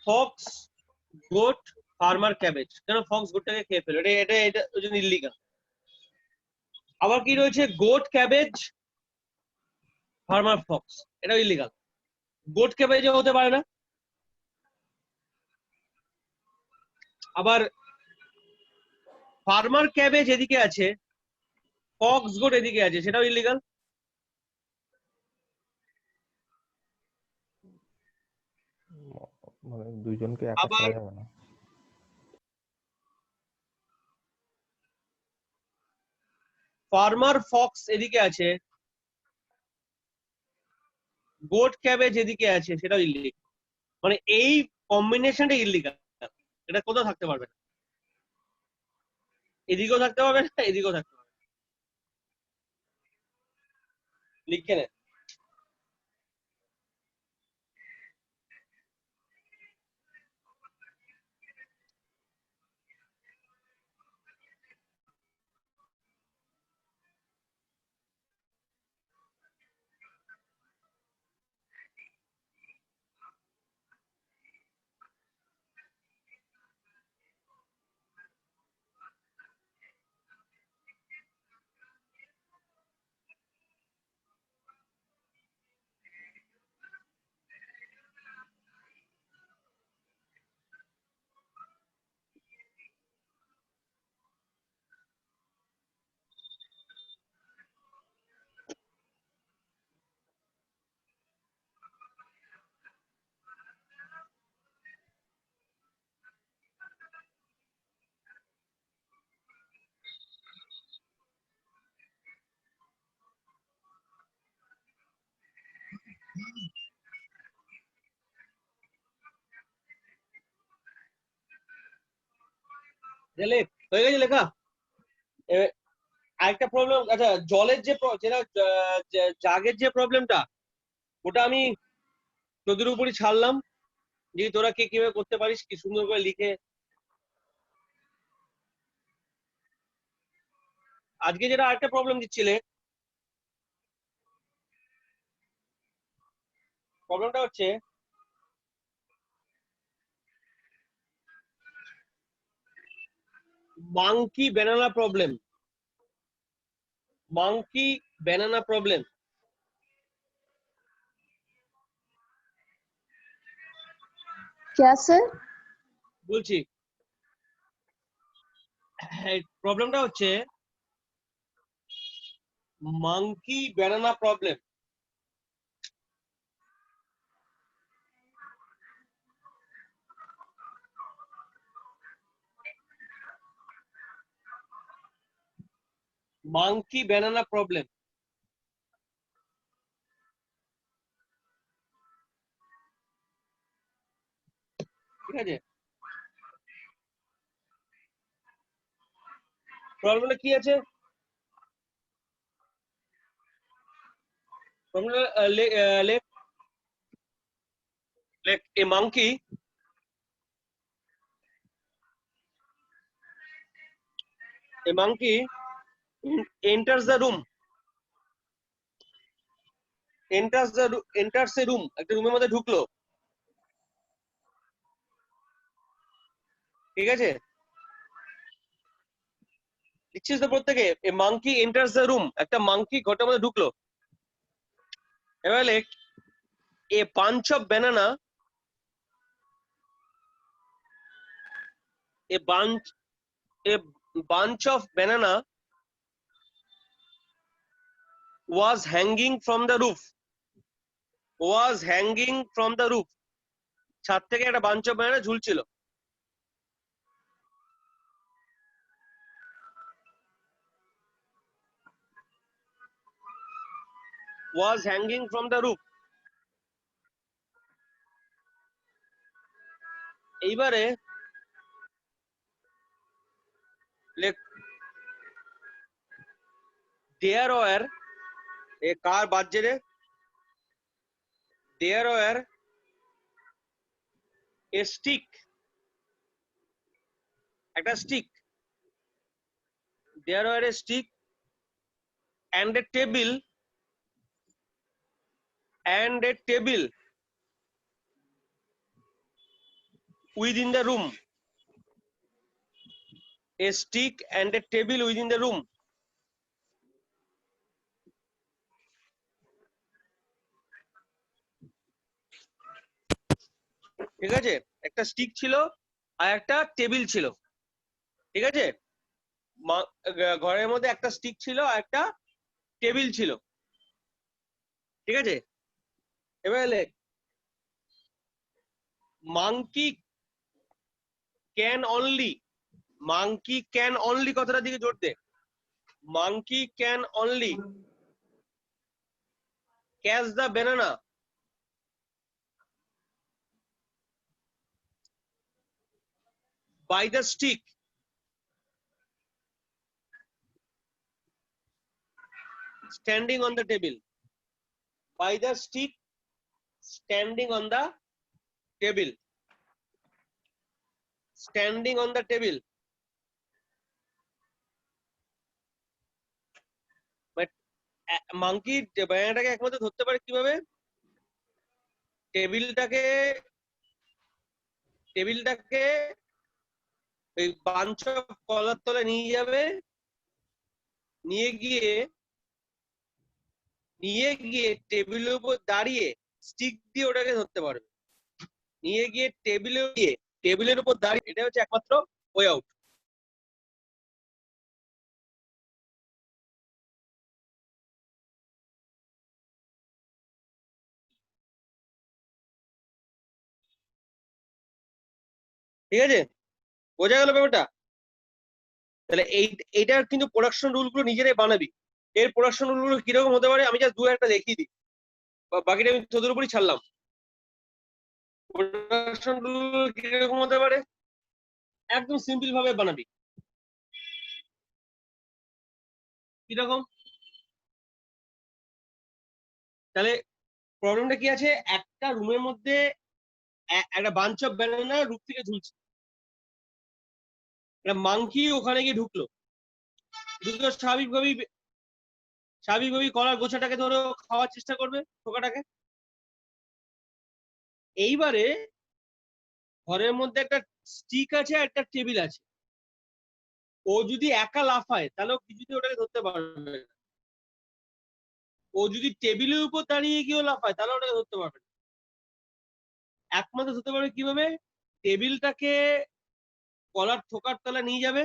Fox, goat, farmer cabbage. কেন Fox গোটটাকে খেয়ে ফেলো, এটা এটা ওই জন্য ইল্লিগাল। আবার কি রয়েছে, গোট, ক্যাবেজ, ফার্মার ফক্স, এটাও ইল্লিগাল। গোট ক্যাবেজ হতে পারে না। আবার ফার্মার ক্যাবেজ এদিকে আছে, ফক্স গোট এদিকে আছে, সেটাও ইল্লিগাল। মানে দুইজনকে একা আবার ছাড়া যাবে না। ফার্মার ফক্স এদিকে আছে, গোট ক্যাবেজ এদিকে আছে, সেটাও ইল্লিগাল। মানে এই কম্বিনেশনটা ইল্লিগাল, এটা কোথাও থাকতে পারবে না। এদিকেও থাকতে পারবে না, এদিকেও থাকতে পারবে না। লিখে নে। হয়ে গেছে লেখা। আরেকটা প্রবলেম, আচ্ছা জলের যে যেটা জাগের যে প্রবলেমটা, ওটা আমি তোদের উপরই ছাড়লাম, যে তোরা কে কিভাবে করতে পারিস, কি সুন্দর করে লিখে। আজকে যেটা আরেকটা প্রবলেম দিচ্ছিলে, প্রবলেমটা হচ্ছে monkey banana problem. Monkey banana problem क्या सर? বলছি। প্রবলেমটা হচ্ছে monkey banana problem. Monkey banana problem, ঠিক আছে? প্রবলেমটা কি আছে, প্রবলেমটা লেখ লেখ এ monkey enters the room, enters a room, একটা রুমের মধ্যে ঢুকলো, ঠিক আছে? লিখছিস তো প্রত্যেকে, এ মাংকি এন্টার্স দ্য রুম, একটা মাংকি ঘরটার মধ্যে ঢুকলো। এবার লেখ a bunch of banana, a bunch of banana was hanging from the roof, was hanging from the roof, ছাদ থেকে একটা বাঞ্চ অফ ব্যানানা ঝুলছিল। was hanging from the roof। এইবারে লেখ there were, এ কার বাজছে রে, there were a stick, একটা stick, there were a stick and a table, and a table within the room. A stick and a table within the room. ঠিক আছে, একটা stick ছিল আর একটা টেবিল ছিল। ঠিক আছে, ঘরের মধ্যে একটা স্টিক ছিল আর একটা টেবিল ছিল। ঠিক আছে, এবারে monkey can only, monkey can only কথাটার দিকে জোর দে। Monkey can only catch the banana by the stick standing on the table. By the stick standing on the table. Standing on the table. But monkey ব্যানানাটাকে একমাত্র ধরতে পারে কিভাবে? টেবিলটাকে ওই bunch of কলার তলে নিয়ে যাবে, নিয়ে গিয়ে টেবিলের উপর দাঁড়িয়ে স্টিক দিয়ে ওটাকে ধরতে পারবে। নিয়ে গিয়ে টেবিলের উপর দাঁড়িয়ে, এটা হচ্ছে একমাত্র ওয়ে আউট। ঠিক আছে, বোঝা গেল ব্যাপারটা? তাহলে এইটার কিন্তু প্রোডাকশন রুল গুলো নিজেরাই বানাবি। এর প্রোডাকশন রুল গুলো কিরকম হতে পারে আমি জাস্ট দু একটা দেখিয়ে দিই, বাকিটা আমি তোদের উপরই ছাড়লাম। প্রোডাকশন রুল কিরকম হতে পারে একদম সিম্পল ভাবে বানাবি। কিরকম? তাহলে প্রবলেমটা কি আছে, একটা রুমের মধ্যে একটা বাঞ্চ অফ ব্যানানা রুফ থেকে ঝুলছে, একটা মাংকি ওখানে গিয়ে ঢুকলো, স্বাভাবিকভাবেই কলার গোছাটাকে ধরো খাওয়ার চেষ্টা করবে পোকাটাকে। এইবারে ঘরের মধ্যে একটা স্টিক আছে, একটা টেবিল আছে, ও যদি একা লাফায় তাহলে কিছুতে ওটাকে ধরতে পারবে না। ও যদি টেবিলের উপর দাঁড়িয়ে গিয়েও লাফায় তাহলে ওটাকে ধরতে পারবে না। একমাত্র ধরতে পারবে কিভাবে? টেবিলটাকে কলার থোকার তলায় নিয়ে যাবে,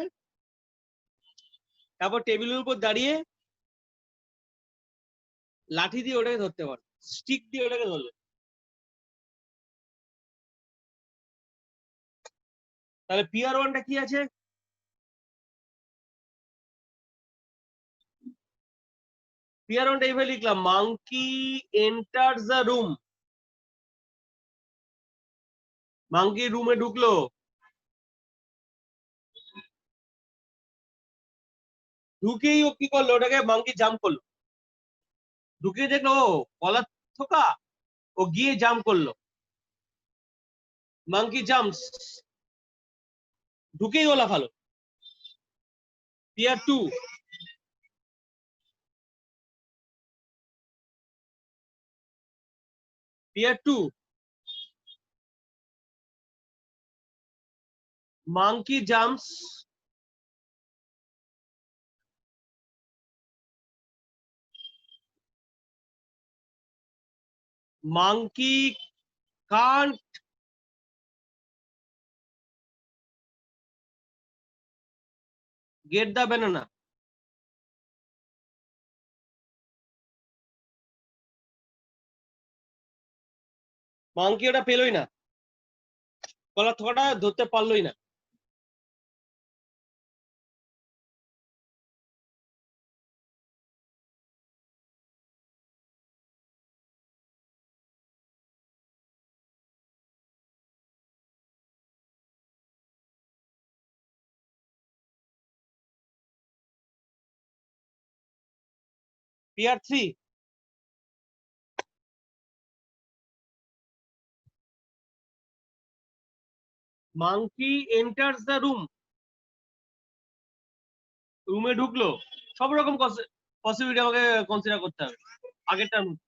তারপর টেবিলের উপর দাঁড়িয়ে লাঠি দিয়ে ওটাকে ধরতে পারবে, স্টিক দিয়ে ওটাকে ধরবে। তাহলে পিআর ওয়ানটা কি আছে? পিআর ওয়ানটা এইভাবে লিখলাম, monkey enters the room. Monkey রুমে ঢুকলো, ঢুকেই ও কি করলো, ওটাকে মাংকি জাম্প করলো, ঢুকে দেখলো ও কলার থোকা, ও গিয়ে জাম্প করলো, মাংকি জাম্পস, ঢুকেই ও লাফালো। Pair two, pair two, monkey jumps, monkey can't get the banana. Monkey ওটা পেলই না, কলার থোকাটা ধরতে পারলোই না। Pair three, monkey enters the room, রুমে ঢুকলো, সব রকম পসিবিলিটি আমাকে কনসিডার করতে হবে আগেরটার মধ্যে।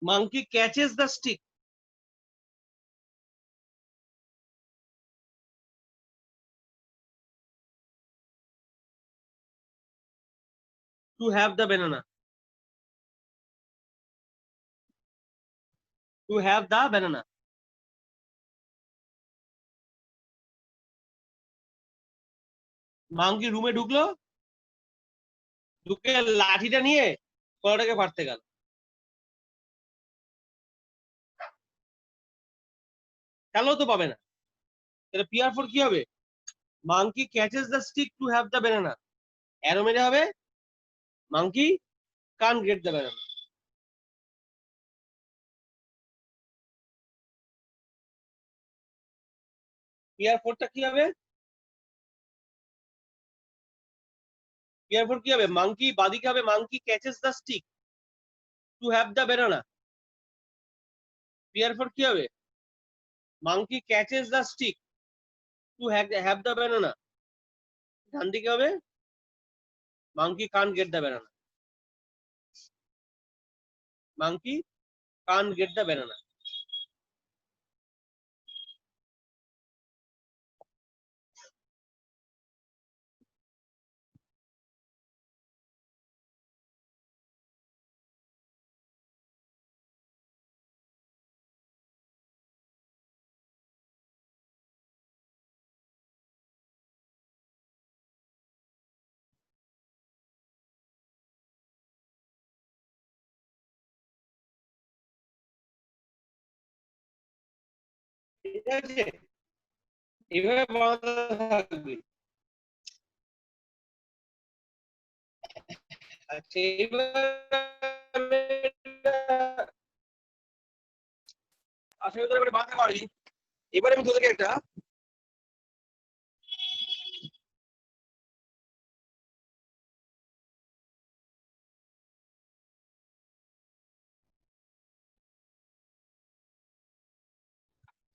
monkey catches the stick. To have the banana. To have the banana. Monkey রুমে ঢুকলো, ঢুকে লাঠিটা নিয়ে কলাটাকে পারতে গেল। খেলেও তো পাবে না। তাহলে পিয়ার ফোর কি হবে? Monkey catches the stick to have the banana. Arrow মেরে হবে monkey can't get the banana. Pair ফোরটা কি হবে? পিয়ার ফোর কি হবে? মাংকি বাদিকে হবে monkey catches the stick to have the banana. Pair four কি হবে? Monkey catches the stick to have the banana. ডান দিকে হবে monkey can't get the banana. Monkey can't get the banana. ঠিক আছে, এভাবে বানাতে থাকবে। আচ্ছা এইভাবে আসলে তো এবারে বানাতে পারি। এবারে আমি তোদেরকে একটা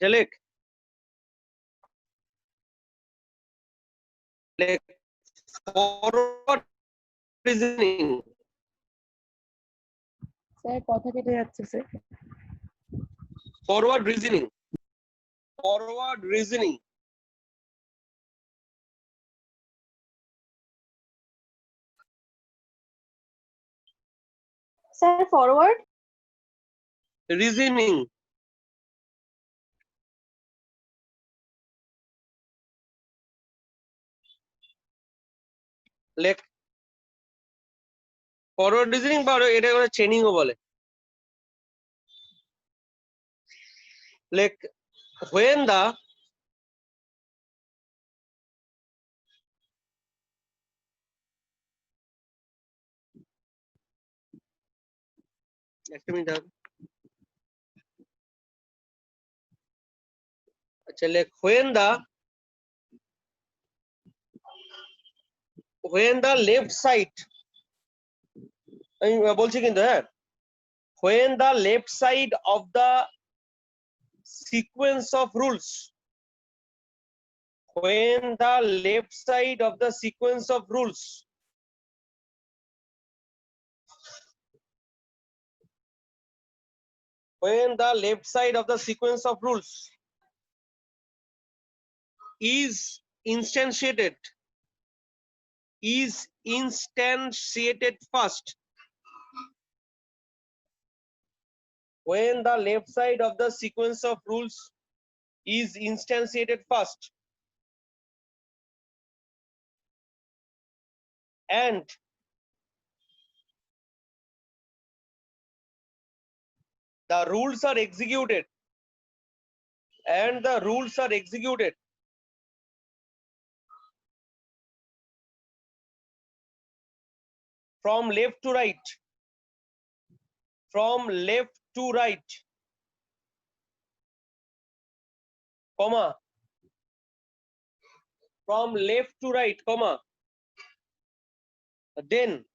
লেখ ফরওয়ার্ড রিজনিং। স্যার কথা কেটে যাচ্ছে sir. Forward reasoning. Forward reasoning. Sir forward reasoning. লেখ ফরওয়ার্ড রিজনিং বা এটা চেনিংও বলে। লেখ when the একটা মিনিট হবে। আচ্ছা লেখ when the left side, আমি বলছি কিন্তু হ্যাঁ, when the left side of the sequence of rules, when the left side of the sequence of rules when the left side of the sequence of rules is instantiated first, when the left side of the sequence of rules is instantiated first and the rules are executed from left to right, comma, from left to right, comma, then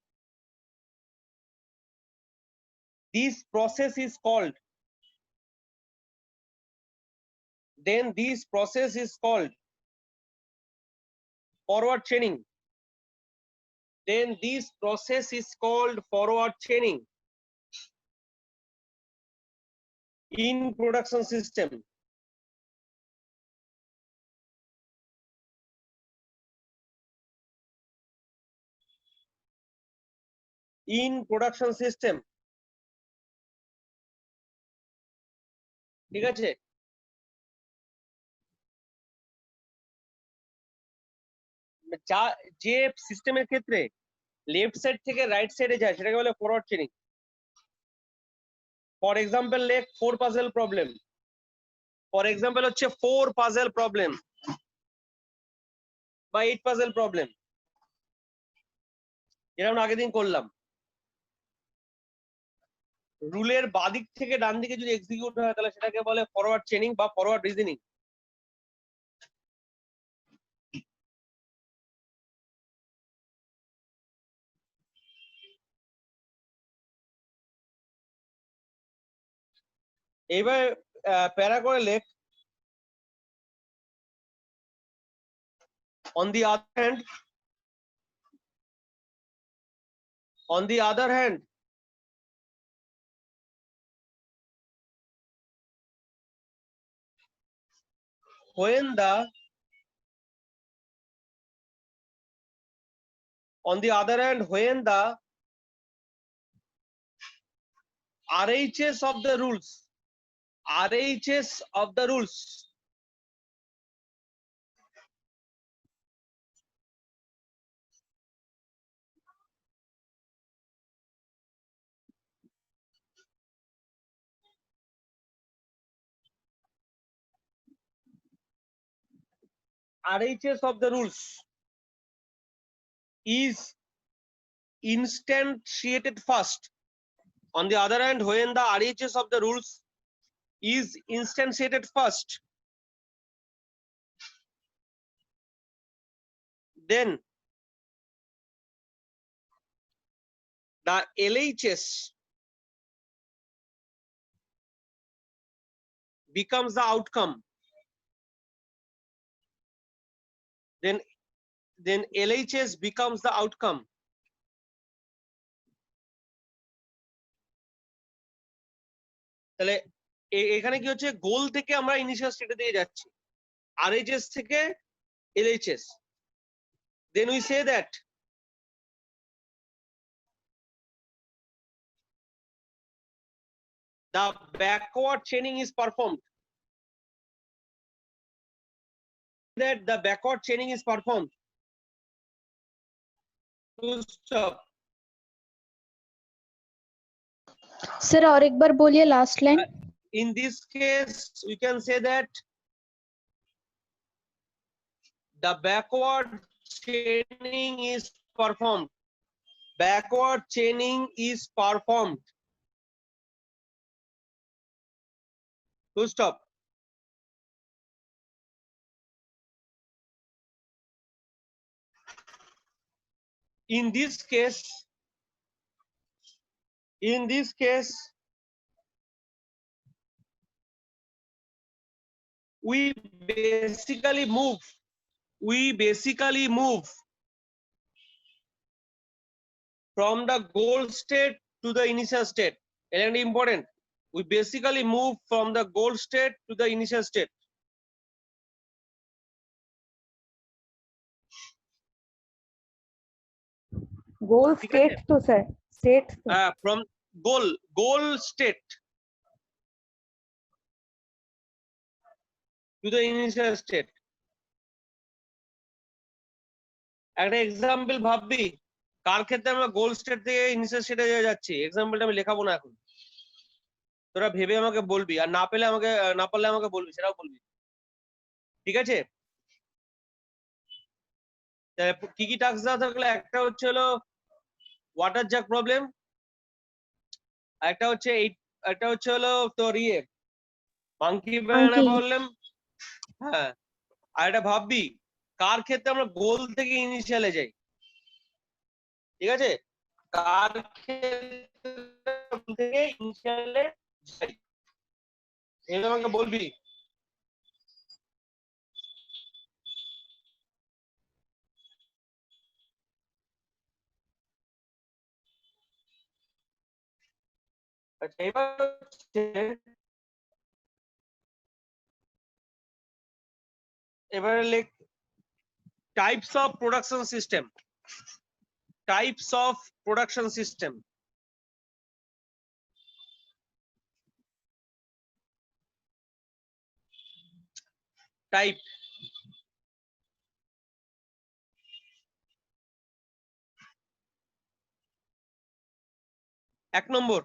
this process is called forward chaining. Then this process is called forward chaining. in production system, in production system, ঠিক আছে? যা যে সিস্টেমের ক্ষেত্রে left side থেকে right সাইডে যায় সেটাকে বলে ফরওয়ার্ড চেইনিং। ফর এক্সাম্পল লেখ 4 পাজল প্রবলেম, ফর এক্সাম্পল হচ্ছে 4 পাজল প্রবলেম বা 8 পাজল প্রবলেম, যেটা আমরা আগের দিন করলাম। রুলের বাদিক থেকে ডান দিকে যদি এক্সিকিউট হয় তাহলে সেটাকে বলে ফরওয়ার্ড চেইনিং বা ফরওয়ার্ড রিজনিং। এইবার প্যারা করে লেখ, on the other hand, on the other hand, when the on the other hand when the RHS of the rules, RHS of the rules RHS of the rules is instantiated first. On the other hand, when the RHS of the rules is instantiated first, then the LHS becomes the outcome. Then LHS becomes the outcome. তাহলে এখানে কি হচ্ছে, গোল থেকে আমরা initial স্টেটে দিয়ে যাচ্ছি, RHS থেকে LHS, then we say that the backward chaining is performed, that the backward chaining is performed. Full stop. Sir और एक बार बोलिए last line. In this case we can say that the backward chaining is performed, backward chaining is performed. Full stop. In this case we basically move from the goal state to the initial state. And important, we basically move from the goal state to the initial state. गोल ठीक है? State तो sir state from goal state to the initial state. একটা example ভাববি, কার ক্ষেত্রে আমরা goal state থেকে initial স্টেটে যাচ্ছি, এক্সাম্পলটা আমি লেখাবো না এখন, তোরা ভেবে আমাকে বলবি, আর না পারলে আমাকে বলবি, সেটাও বলবি, ঠিক আছে? কি কি টাস্ক দেওয়া থাকলে, একটা হচ্ছে হলো ওয়াটার জাগ প্রবলেম, একটা হচ্ছে হলো তোর মাঙ্কি ব্যানানা প্রবলেম। হ্যাঁ, আর এটা ভাববি কার ক্ষেত্রে আমরা গোল থেকে ইনিশিয়ালে যাই, ঠিক আছে? কার ক্ষেত্রে থেকে ইনিশিয়ালে যাই এটা আমাকে বলবি। আচ্ছা, এবার হচ্ছে এবারে লেখ types of production system. Types of production system. Type. এক নম্বর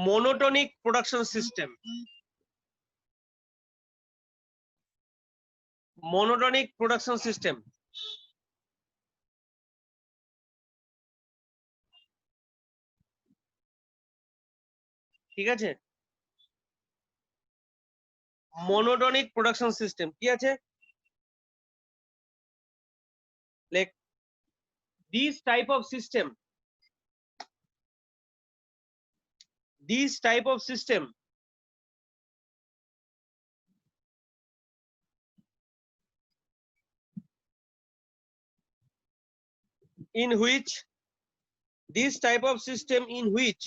monotonic production system. Monotonic production system. ঠিক আছে, মনোটনিক প্রোডাকশন সিস্টেম কি আছে? Like this type of system, this type of system in which, this type of system in which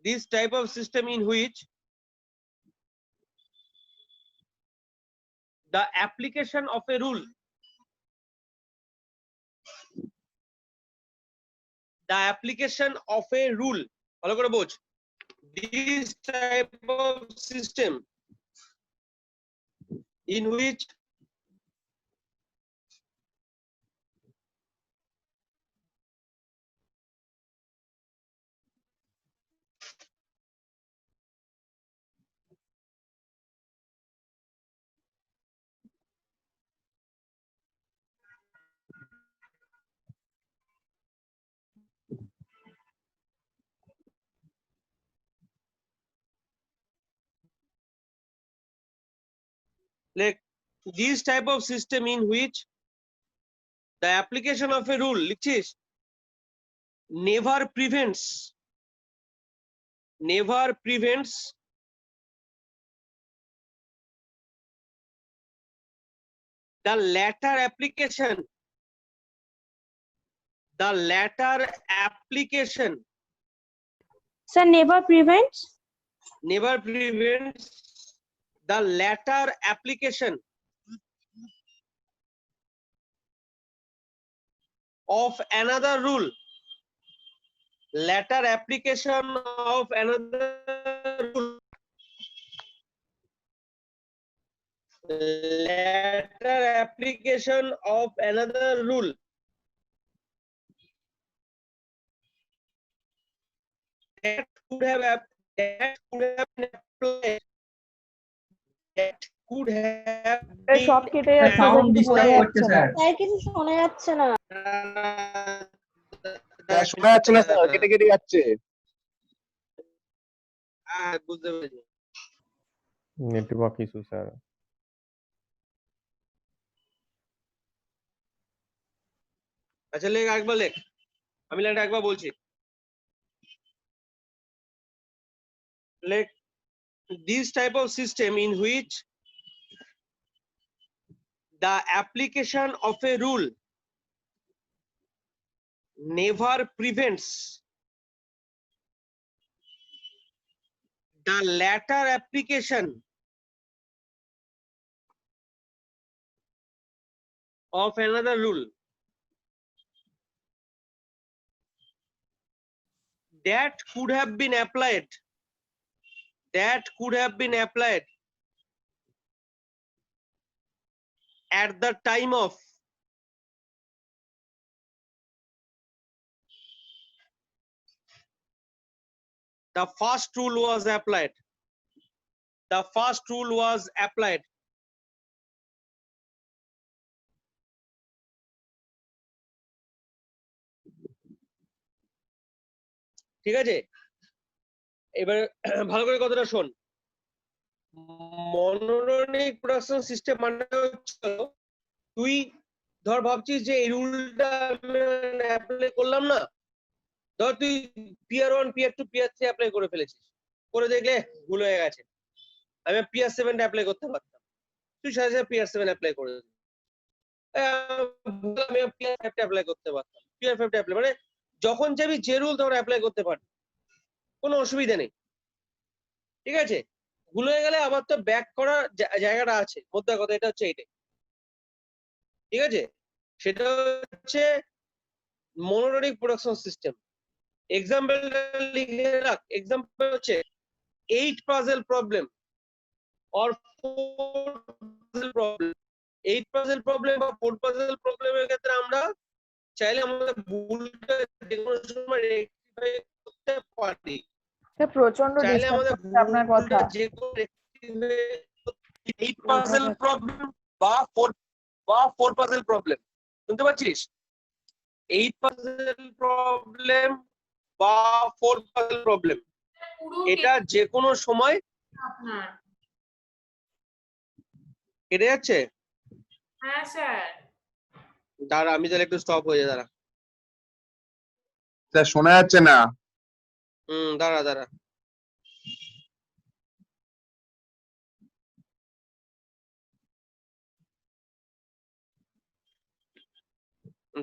this type of system in which the application of a rule, the application of a rule, ভালো করে বোঝ, this type of system in which like this type of system in which the application of a rule লিখছিস never prevents the latter application Sir, never prevents. never prevents the latter application of another rule, latter application of another rule, latter application of another rule that could have been applied, that could have been সব কেটে যাচ্ছে, sound কিছু disturb শোনা করছে যাচ্ছে না। Sir. তাই কিছু শোনা যাচ্ছে না। শোনা যাচ্ছে না স্যার, কেটে কেটে যাচ্ছে। বুঝতে পেরেছি। Network issue sir. আচ্ছা লেখ, একবার লেখ, আমি লাইনটা একবার বলছি। লেখ this type of system in which the application of a rule never prevents the latter application of another rule that could have been applied, at the time of the first rule was applied. The first rule was applied. ঠিক আছে, এবার ভালো করে কথাটা শোন। Monotonic production system মানে হচ্ছে তুই ধর ভাবছিস যে এই রুলটা অ্যাপ্লাই করলাম না, ধর তুই পিয়ার 1 পিয়ার 2 পিয়ার 3 অ্যাপ্লাই করে ফেলেছিস, করে দেখলে ভুল হয়ে গেছে, আমি পিয়ার 7 অ্যাপ্লাই করতে পারতাম, তুই সাথে সাথে পিয়ার 7 অ্যাপ্লাই করে দিলি। আমি পিয়ার 5 অ্যাপ্লাই করতে পারতাম, পিয়ার 5 অ্যাপ্লাই মানে যখন চাইবি যে রুল তখন অ্যাপ্লাই করতে পারবি, কোনো অসুবিধা নেই। ঠিক আছে, ভুল হয়ে গেলে আবার তো ব্যাক করার জায়গাটা আছে, মোদ্দা কথা এটা হচ্ছে এইটাই। ঠিক আছে, সেটা হচ্ছে মনোটনিক প্রোডাকশন সিস্টেম। এক্সাম্পলটা লিখে রাখ, এক্সাম্পল হচ্ছে 8 puzzle problem or 4 puzzle problem. 8 puzzle problem বা 4 পাজল প্রবলেমের ক্ষেত্রে আমরা চাইলে আমাদের ভুলটা যে কোনো সময় রেকটিফাই করতে পারি। স্যার প্রচন্ড চাইলে ডিস্টার্ব আমাদের করছে আপনার কথা। ভুলটা যে কোনো রেকটিফাই 8 পাজল প্রবলেম বা 4 পাজল প্রবলেম, শুনতে পাচ্ছিস? 8 পাজল প্রবলেম বা 4 পাজল প্রবলেম, এটা যে কোনো সময় আপনার। কেটে যাচ্ছে। হ্যাঁ স্যার। দাঁড়া আমি তাহলে একটু স্টপ হয়ে যায়, দাঁড়া। স্যার শোনা যাচ্ছে না। দাঁড়া দাঁড়া।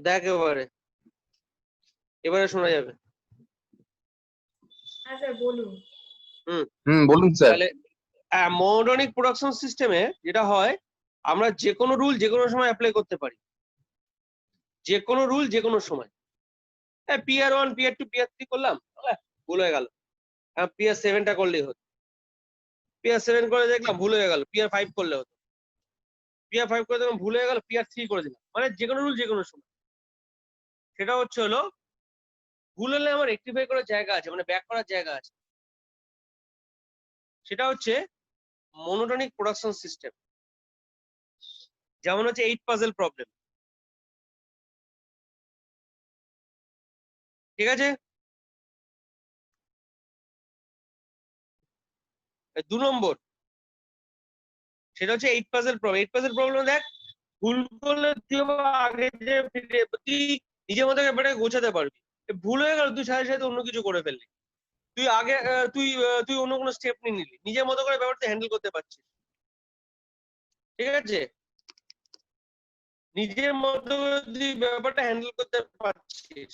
দেখ এবারে শোনা যাবে। হ্যাঁ স্যার বলুন। বলুন স্যার। তাহলে মনোটনিক প্রোডাকশন সিস্টেমে যেটা হয়, আমরা যে কোনো রুল যে কোনো সময় অ্যাপ্লাই করতে পারি, যে কোনো রুল যে কোনো সময়। PR1 PR2 PR3 করলাম, ভুল হয়ে গেল, PR7টা করলেই হতো। PR7 করে দেখলাম ভুল হয়ে গেল, PR5 করলে হতো। PR5 করে দেখলাম ভুল হয়ে গেল, PR3 করে দিলাম। মানে যে কোনো রুল যে কোনো সময়। সেটা হচ্ছে হলো ভুল হলে আমার রেকটিফাই করার জায়গা আছে, মানে ব্যাক করার জায়গা আছে। সেটা হচ্ছে মনোটনিক প্রোডাকশন সিস্টেম। যেমন হচ্ছে 8 পাজল প্রবলেম। ঠিক আছে, 2 নম্বর সেটা হচ্ছে 8 পাজল প্রবলেম। 8 পাজল প্রবলেম দেখ, ভুল করলে তুই আগে যে তুই নিজের মতো ব্যাপারটাকে গোছাতে পারবি। ভুল হয়ে গেল, তুই সাথে সাথে অন্য কিছু করে ফেললি, তুই আগে তুই অন্য কোনো স্টেপ নিয়ে নিলি, নিজের মতো করে ব্যাপারটা হ্যান্ডেল করতে পারছিস। ঠিক আছে, নিজের মতো করে তুই ব্যাপারটা হ্যান্ডেল করতে পারছিস।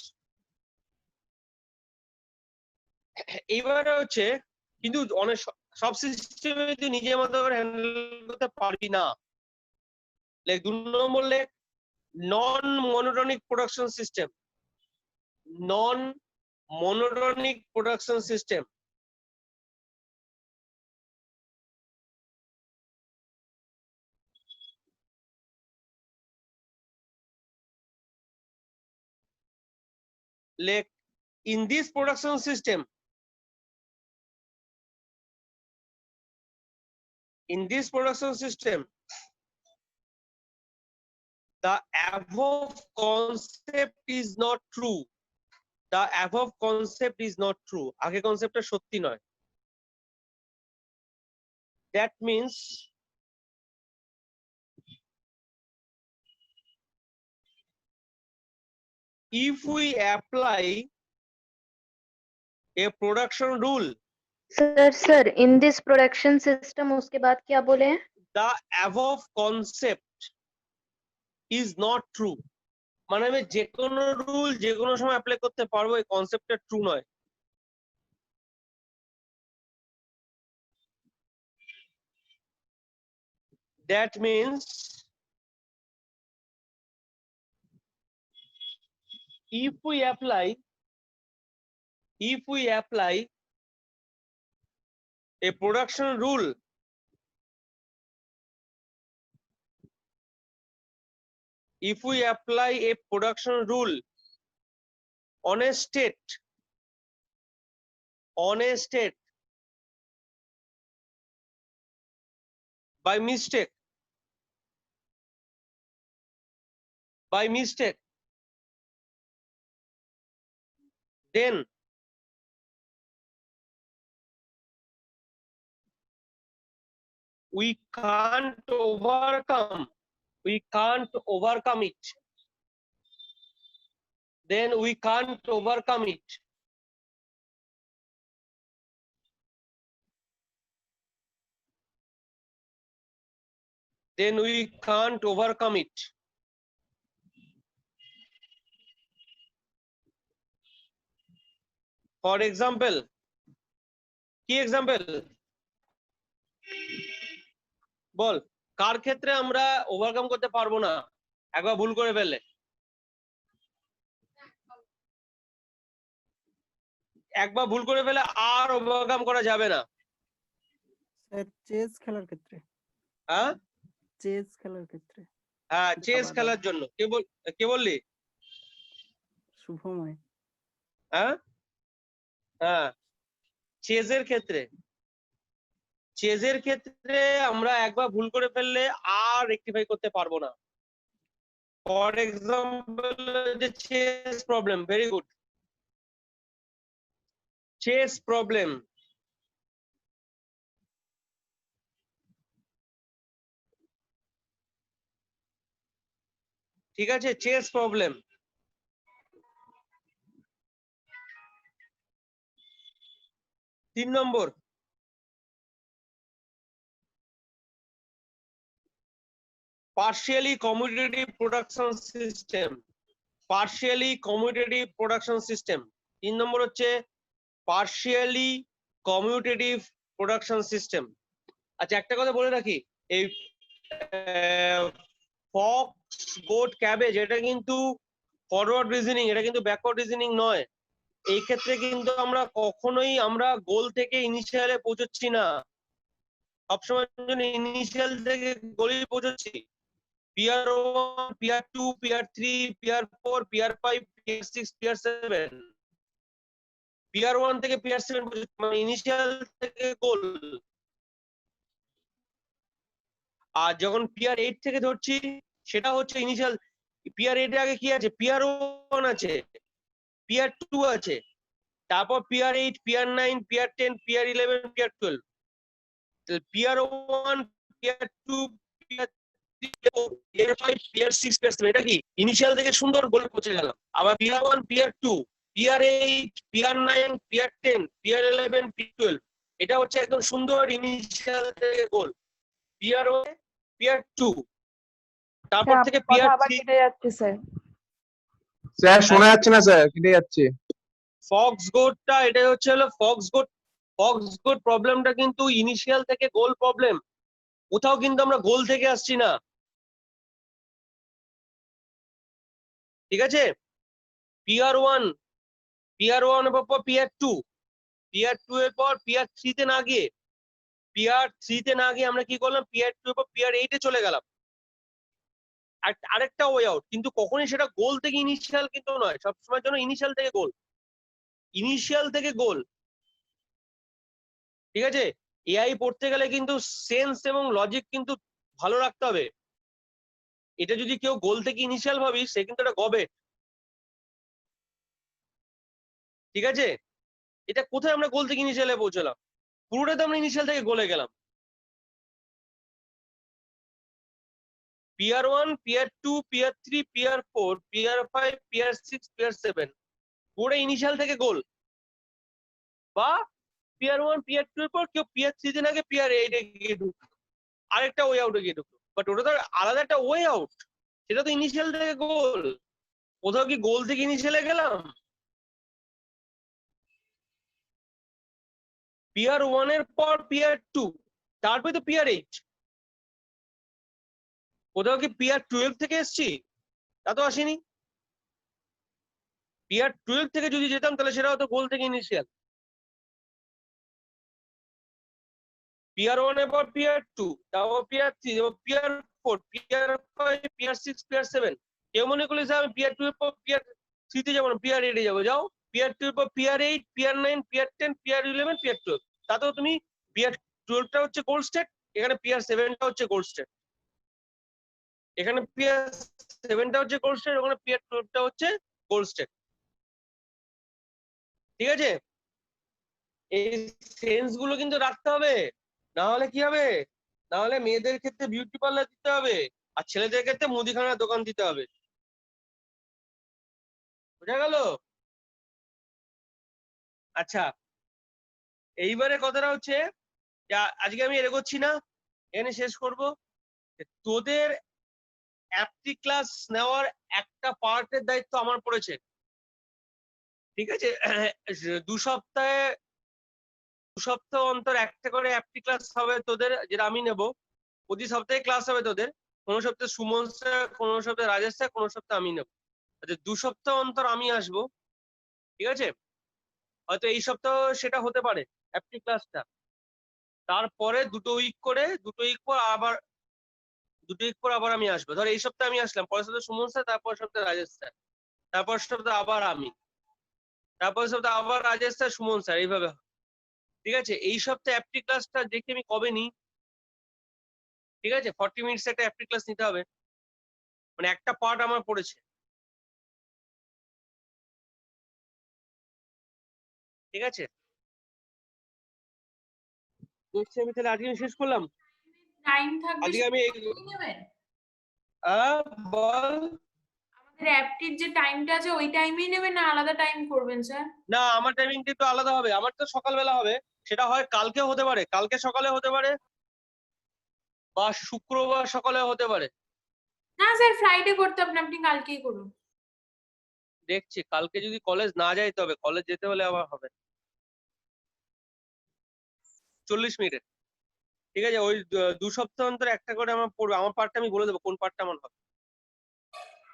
এইবারে হচ্ছে কিন্তু অনেক সব সিস্টেমে তুই নিজের মতো করে হ্যান্ডেল করতে পারবি না। লাইক 2 নম্বর লেখ নন monotonic production system. Non monotonic production system. Like in this production system, the above concept is not true. The above concept is not true. আগে কনসেপ্টটা সত্যি নয়। That means if we apply a production rule, sir in this production system उसके बाद क्या बोले हैं? the above concept is not true. মানে আমি যে কোনো রুল যে কোনো সময় অ্যাপ্লাই করতে পারবো, এই কনসেপ্টটা ট্রু নয়। That means if we apply a production rule, on a state by mistake, then we can't overcome it. Then we can't overcome it. Then we can't overcome it. For example, কি example বল, কার ক্ষেত্রে আমরা overcome করতে পারবো না একবার ভুল করে ফেললে? একবার ভুল করে ফেলে আর ওভারকাম করা যাবে না। স্যার চেস খেলার ক্ষেত্রে, হ্যাঁ চেস খেলার ক্ষেত্রে হ্যাঁ, চেস খেলার জন্য। কে বললি? শুভময়। হ্যাঁ হ্যাঁ, চেজের ক্ষেত্রে, চেজের ক্ষেত্রে আমরা একবার ভুল করে ফেললে আর রেকটিফাই করতে পারবো না। ফর এক্সাম্পল যে chess problem, very good, chess problem. ঠিক আছে, chess problem. 3 number, partially commutative production system, partially commutative production system। 3 number হচ্ছে partially commutative production system। আচ্ছা একটা কথা বলে রাখি, এই ফক্স, গোট, ক্যাবেজ এটা কিন্তু ফরওয়ার্ড রিজনিং, এটা কিন্তু ব্যাকওয়ার্ড রিজনিং নয়। এই ক্ষেত্রে কিন্তু আমরা কখনোই আমরা গোল থেকে ইনিশিয়ালে পৌঁছচ্ছি না, সবসময় জন্য ইনিশিয়াল থেকে গোলেই পৌঁছচ্ছি। Pair 1, peer 2, peer 3, peer 4, peer 5, peer 6, peer 7, pair 1 থেকে পিয়ার 7 পর্যন্ত, মানে ইনিশিয়াল থেকে গোল। আর যখন পিয়ার 8 থেকে ধরছি সেটা হচ্ছে ইনিশিয়াল। পিয়ার 8 এর আগে কি আছে? পিয়ার 1 আছে, পিয়ার 2 আছে, তারপর P R 8, P R 9, P R 10, P R 11, P R 12। P R 1, peer 2, peer 3, P R 5, peer 6, peer 7, এটা কি ইনিশিয়াল থেকে সুন্দর গোলে পৌঁছে গেলাম। আবার P R 1, peer 2, P R 8, P R 9, P R 10, P R 11, P R 12, এটা হচ্ছে একদম সুন্দর ইনিশিয়াল থেকে গোল। পিয়ার 1, পিয়ার 2, তারপর থেকে পিয়ার 3। কেটে যাচ্ছে স্যার। স্যার শোনা যাচ্ছে না স্যার, কেটে যাচ্ছে। ফক্স গোটটা, এটাই হচ্ছে হলো ফক্স গোট। ফক্স গোট প্রবলেমটা কিন্তু ইনিশিয়াল থেকে গোল প্রবলেম, কোথাও কিন্তু আমরা গোল থেকে আসছি না। ঠিক আছে, পিয়ার 1, পিয়ার 1 এর পর পিয়ার 2, পিয়ার 2 এর পর পিয়ার 3 তে না গিয়ে, পিয়ার 3 তে না গিয়ে আমরা কি করলাম? পিয়ার 2 এর পর পিয়ার 8 এ চলে গেলাম। আরেকটা ওয়ে আউট, কিন্তু কখনোই সেটা গোল থেকে ইনিশিয়াল কিন্তু নয়, সবসময়ের জন্য ইনিশিয়াল থেকে গোল, ইনিশিয়াল থেকে গোল। ঠিক আছে, এআই পড়তে গেলে কিন্তু সেন্স এবং লজিক কিন্তু ভালো রাখতে হবে। এটা যদি কেউ গোল থেকে ইনিশিয়াল ভাবি, সে কিন্তু এটা গবে। ঠিক আছে, এটা কোথায় আমরা গোল থেকে ইনিশিয়ালে পৌঁছলাম? পুরোটা তো আমরা ইনিশিয়াল থেকে গোলে গেলাম। P R 1, peer 2, peer 3, peer 4, peer 5, peer 6, peer 7, পুরো ইনিশিয়াল থেকে গোল। বা পিয়ার 1, পিয়ার 2 এর পর কেউ পিয়ার 3 তে না গিয়ে পিয়ার 8 এ গিয়ে ঢুকলো, আরেকটা ওয়ে আউটে গিয়ে ঢুকলো, বাট ওটা তো আলাদা একটা ওয়ে আউট, সেটা তো ইনিশিয়াল থেকে গোল। কোথাও কি গোল থেকে ইনিশিয়ালে গেলাম? পিয়ার 1 এর পর পিয়ার 2, তারপরে তো পিয়ার 8। কোথাও কি পিয়ার 12 থেকে এসছি? তা তো আসেনি। পিয়ার 12 থেকে যদি যেতাম তাহলে সেটা হতো গোল থেকে ইনিশিয়াল। পিয়ার 1 এর পর পিয়ার 2, তারপর পিয়ার 3, তারপর পিয়ার 4, পিয়ার 5, পিয়ার 6, পিয়ার 7। কেউ মনে করলে স্যার আমি পিয়ার 2 এর পর পিয়ার 3 তে যাবো না, পিয়ার 8 এ যাবো, যাও। পিয়ার 2 এর পর P R 8, P R 9, P R 10, P R 11, P R 12। তাতেও তুমি পিয়ার 12টা হচ্ছে গোল্ড স্টেট, এখানে পিয়ার 7টা হচ্ছে গোল্ড স্টেট, এখানে পিয়ার 7টা হচ্ছে গোল্ড স্টেট, ওখানে পিয়ার 12টা হচ্ছে গোল্ড স্টেট। ঠিক আছে, এই সেন্স গুলো কিন্তু রাখতে হবে, না হলে কি হবে? না হলে মেয়েদের ক্ষেত্রে বিউটি পার্লার দিতে হবে, আর ছেলেদের ক্ষেত্রে মুদিখানার দোকান দিতে হবে। বোঝা গেল? আচ্ছা, এইবারে কথাটা হচ্ছে যে আজকে আমি এগোচ্ছি না, এখানে শেষ করব। তোদের অ্যাপটি ক্লাস নেওয়ার একটা পার্টের দায়িত্ব আমার পড়েছে। ঠিক আছে? 2 সপ্তাহ অন্তর একটা করে অ্যাপটি ক্লাস হবে তোদের, যেটা আমি নেব। প্রতি সপ্তাহে ক্লাস হবে তোদের, কোনো সপ্তাহে সুমন স্যার, কোনো সপ্তাহে রাজেশ স্যার, কোনো সপ্তাহে আমি নেব। আচ্ছা, 2 সপ্তাহ অন্তর আমি আসবো, ঠিক আছে? হয়তো এই সপ্তাহ সেটা হতে পারে অ্যাপটি ক্লাসটা। তারপরে 2 উইক পর আবার আমি আসবো। ধর এই সপ্তাহে আমি আসলাম, পরের সপ্তাহে সুমন স্যার, তারপর সপ্তাহে রাজেশ স্যার, তারপর সপ্তাহে আবার আমি, তারপর সপ্তাহে আবার রাজেশ স্যার, সুমন স্যার, এইভাবে হবে। ঠিক আছে? এই সপ্তাহে অ্যাপটি ক্লাসটা দেখি আমি কবে নিই। ঠিক আছে? 40 মিনিটস একটা অ্যাপটি ক্লাস নিতে হবে, মানে একটা পার্ট আমার পড়েছে। ঠিক আছে? দেখছি আমি তাহলে আজকে আমি শেষ করলাম। টাইম থাকবে আজকে আমি সেটা নেবেন। বল। আমাদের অ্যাপটির যে টাইমটা আছে ওই টাইমেই নেবেন না আলাদা টাইম করবেন স্যার? না, আমার টাইমিংটা একটু আলাদা হবে। আমার তো সকালবেলা হবে, সেটা হয় কালকে হতে পারে, কালকে সকালে হতে পারে, বা শুক্রবার সকালে হতে পারে। না স্যার, ফ্রাইডে করতে হবে না, আপনি কালকেই করুন। দেখছি কালকে যদি কলেজ না যাই, তবে কলেজ যেতে হলে আবার হবে 40 মিনিটের। ঠিক আছে? ওই 2 সপ্তাহ অন্তর একটা করে আমার পড়বে। আমার পার্টটা আমি বলে দেবো কোন পার্টটা আমার হবে।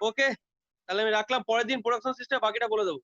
ওকে, তাহলে আমি রাখলাম। পরের দিন প্রোডাকশন সিস্টেম বাকিটা বলে দেবো।